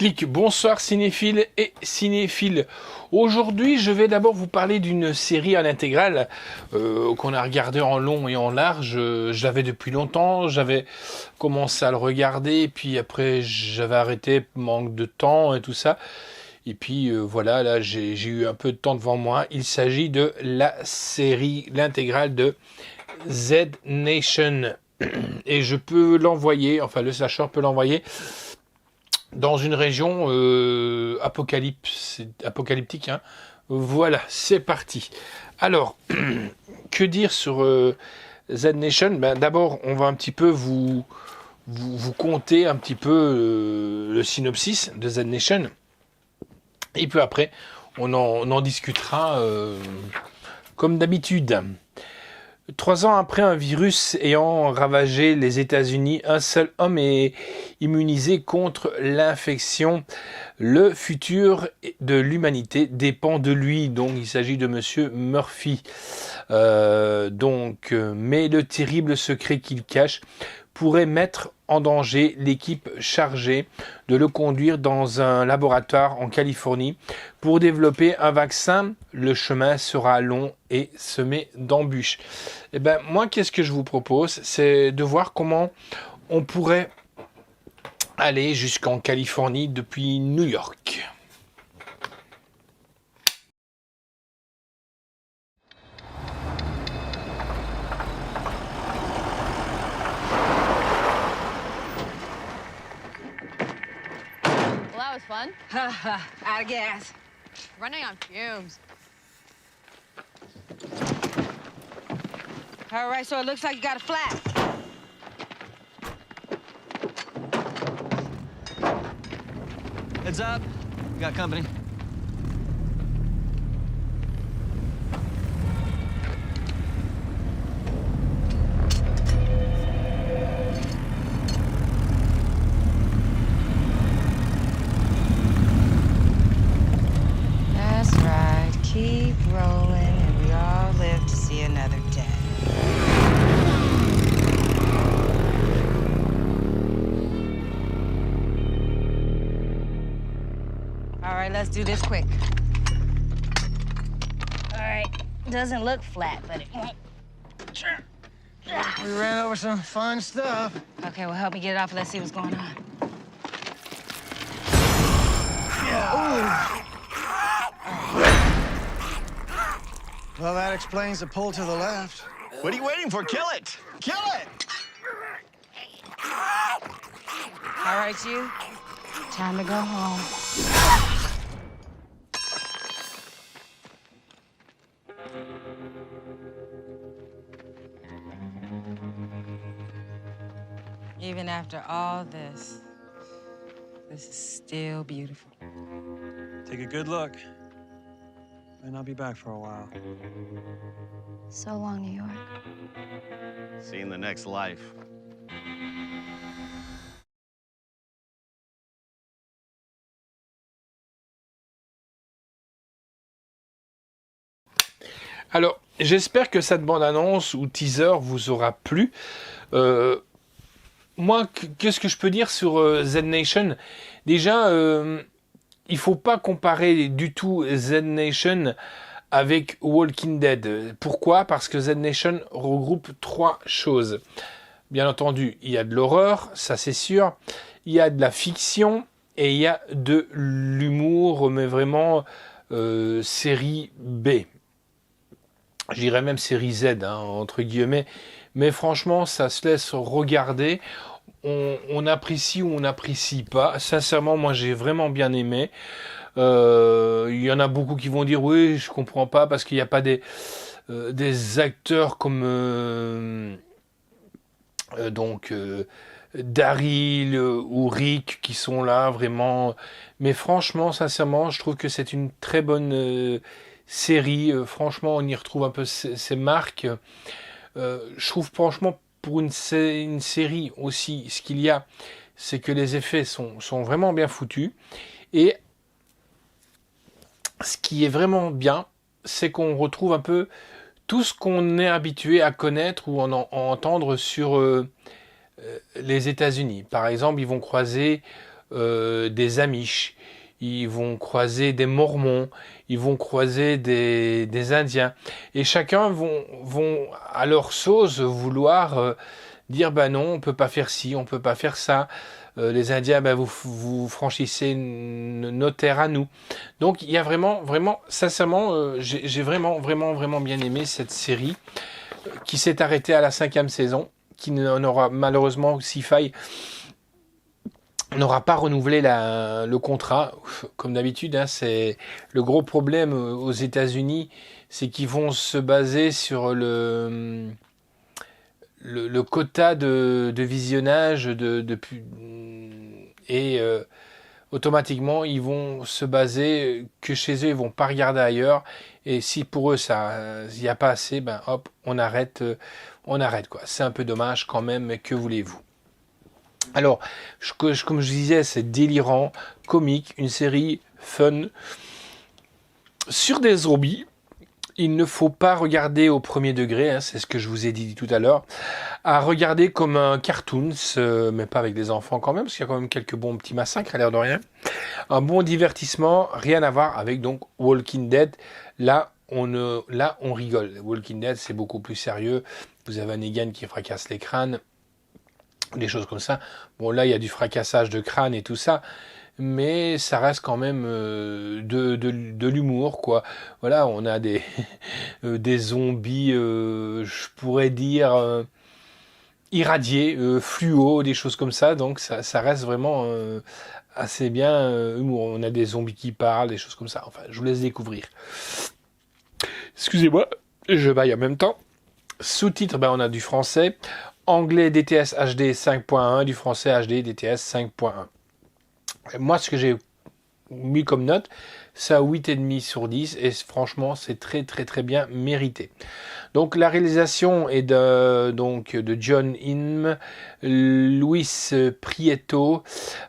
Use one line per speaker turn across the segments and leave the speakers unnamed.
Clic, bonsoir cinéphiles et cinéphiles. Aujourd'hui, je vais d'abord vous parler d'une série en intégrale qu'on a regardé en long et en large. Je l'avais depuis longtemps, j'avais commencé à le regarder, et puis après j'avais arrêté, manque de temps et tout ça. Et puis voilà, là j'ai eu un peu de temps devant moi. Il s'agit de la série, l'intégrale de Z Nation. Et je peux l'envoyer, enfin le slasher peut l'envoyer dans une région apocalyptique. Hein. Voilà, c'est parti. Alors, que dire sur Z Nation? Ben, d'abord, on va un petit peu vous conter un petit peu le synopsis de Z Nation. Et puis après, on en discutera comme d'habitude. 3 ans après un virus ayant ravagé les États-Unis, un seul homme est immunisé contre l'infection. Le futur de l'humanité dépend de lui. Donc, il s'agit de Monsieur Murphy. Mais le terrible secret qu'il cache pourrait mettre en danger l'équipe chargée de le conduire dans un laboratoire en Californie pour développer un vaccin. Le chemin sera long et semé d'embûches. Et ben moi, qu'est-ce que je vous propose, c'est de voir comment on pourrait aller jusqu'en Californie depuis New York.
Well, that was fun.
Out of gas.
Running on fumes.
All right, so it looks like you got a flat.
Heads up. We got company.
That's right. Keep rolling, and we all live to see another day. All right, let's do this quick. All right, doesn't look flat, but it won't.
We ran over some fun stuff.
Okay, well, help me get it off. Let's see what's going on.
Well, that explains the pull to the left. What are you waiting for? Kill it! Kill it!
All right, you. Time to go home. Even after all this is still beautiful.
Take a good look. Might not be back for a while.
So long, New York.
Seeing the next life.
Alors, j'espère que cette bande-annonce ou teaser vous aura plu. Moi, qu'est-ce que je peux dire sur Z Nation? Déjà, il faut pas comparer du tout Z Nation avec Walking Dead. Pourquoi? Parce que Z Nation regroupe 3 choses. Bien entendu, il y a de l'horreur, ça c'est sûr. Il y a de la fiction et il y a de l'humour, mais vraiment série B. Je dirais même série Z, hein, entre guillemets. Mais franchement, ça se laisse regarder. On apprécie ou on n'apprécie pas. Sincèrement, moi, j'ai vraiment bien aimé. Il y en a beaucoup qui vont dire oui, je comprends pas parce qu'il n'y a pas des acteurs comme Daryl ou Rick qui sont là vraiment. Mais franchement, sincèrement, je trouve que c'est une très bonne série. Franchement, on y retrouve un peu ces marques. Je trouve franchement pour une série aussi, ce qu'il y a, c'est que les effets sont vraiment bien foutus. Et ce qui est vraiment bien, c'est qu'on retrouve un peu tout ce qu'on est habitué à connaître ou à entendre sur les États-Unis. Par exemple, ils vont croiser des Amish, ils vont croiser des Mormons, ils vont croiser des Indiens. Et chacun vont à leur sauce vouloir dire bah non, on peut pas faire ci, on peut pas faire ça. Les Indiens, bah, vous franchissez nos terres à nous. Donc il y a vraiment, sincèrement, j'ai vraiment bien aimé cette série qui s'est arrêtée à la 5e saison, qui n'aura malheureusement, Sci-Fi n'aura pas renouvelé le contrat. Comme d'habitude, hein, c'est le gros problème aux États-Unis, c'est qu'ils vont se baser sur le quota de visionnage et automatiquement ils vont se baser que chez eux, ils vont pas regarder ailleurs, et si pour eux ça il y a pas assez, ben hop, on arrête quoi. C'est un peu dommage quand même, mais que voulez-vous. Alors comme je disais, c'est délirant, comique, une série fun sur des zombies. Il ne faut pas regarder au premier degré, hein, c'est ce que je vous ai dit tout à l'heure, à regarder comme un cartoon, mais pas avec des enfants quand même, parce qu'il y a quand même quelques bons petits massacres à l'air de rien. Un bon divertissement, rien à voir avec donc Walking Dead. Là, on rigole. Walking Dead, c'est beaucoup plus sérieux. Vous avez un Negan qui fracasse les crânes, des choses comme ça. Bon, là, il y a du fracassage de crâne et tout ça, mais ça reste quand même de l'humour, quoi. Voilà, on a des zombies, je pourrais dire irradiés, fluo, des choses comme ça. Donc ça reste vraiment assez bien humour. On a des zombies qui parlent, des choses comme ça. Enfin, je vous laisse découvrir. Excusez-moi, je baille en même temps. Sous-titres, ben, on a du français. Anglais DTS HD 5.1, du français HD DTS 5.1. Moi, ce que j'ai mis comme note, c'est à 8,5 sur 10, et franchement, c'est très bien mérité. Donc, la réalisation est de John Inman, Luis Prieto,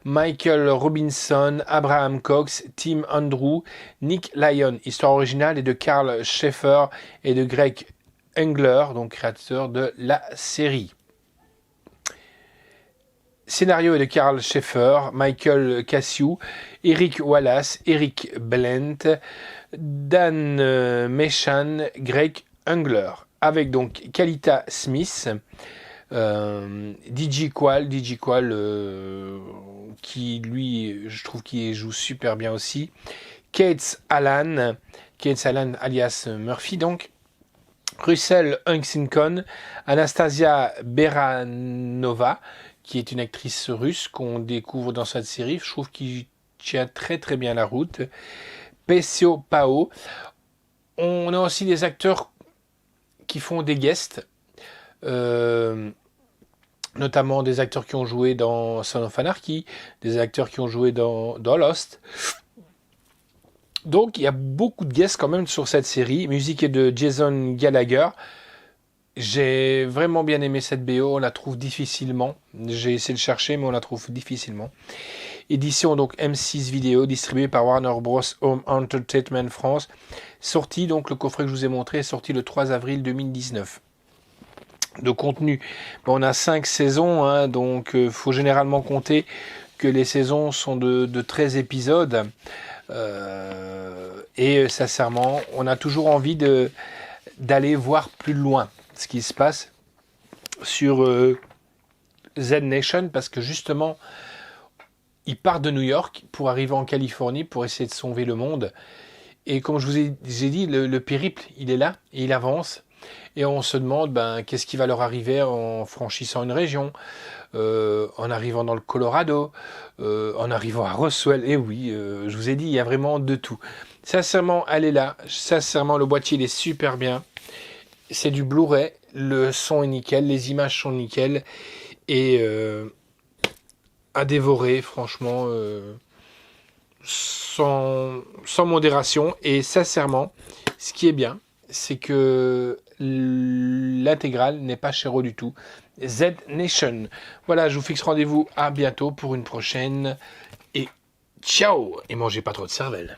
Michael Robinson, Abraham Cox, Tim Andrew, Nick Lyon. Histoire originale est de Carl Schaeffer et de Greg Engler, donc créateur de la série. Scénario est de Carl Schaeffer, Michael Cassiu, Eric Wallace, Eric Blent, Dan Mechan, Greg Engler. Avec donc Kalita Smith, DJ Qual, qui lui, je trouve qu'il joue super bien aussi. Kate Allen alias Murphy donc. Russell Huntington, Anastasia Beranova, qui est une actrice russe qu'on découvre dans cette série. Je trouve qu'il tient très bien la route. Pesio Pao. On a aussi des acteurs qui font des guests, notamment des acteurs qui ont joué dans Son of Anarchy, des acteurs qui ont joué dans Lost. Donc il y a beaucoup de guests quand même sur cette série. Musique est de Jason Gallagher. J'ai vraiment bien aimé cette BO, on la trouve difficilement. J'ai essayé de chercher, mais on la trouve difficilement. Édition donc M6 Vidéo, distribuée par Warner Bros. Home Entertainment France. Sorti, donc le coffret que je vous ai montré, est sorti le 3 avril 2019. De contenu, on a 5 saisons, hein, donc il faut généralement compter que les saisons sont de 13 épisodes. Et sincèrement, on a toujours envie d'aller voir plus loin ce qui se passe sur Z Nation, parce que justement il part de New York pour arriver en Californie pour essayer de sauver le monde, et comme je vous ai dit, le périple il est là et il avance, et on se demande qu'est-ce qui va leur arriver en franchissant une région, en arrivant dans le Colorado, en arrivant à Roswell. Et oui, je vous ai dit, il y a vraiment de tout. Sincèrement, elle est là. Sincèrement, le boîtier il est super bien. C'est du Blu-ray, le son est nickel, les images sont nickel, et à dévorer, franchement, sans modération. Et sincèrement, ce qui est bien, c'est que l'intégrale n'est pas chère du tout. Z Nation. Voilà, je vous fixe rendez-vous à bientôt pour une prochaine, et ciao, et mangez pas trop de cervelle.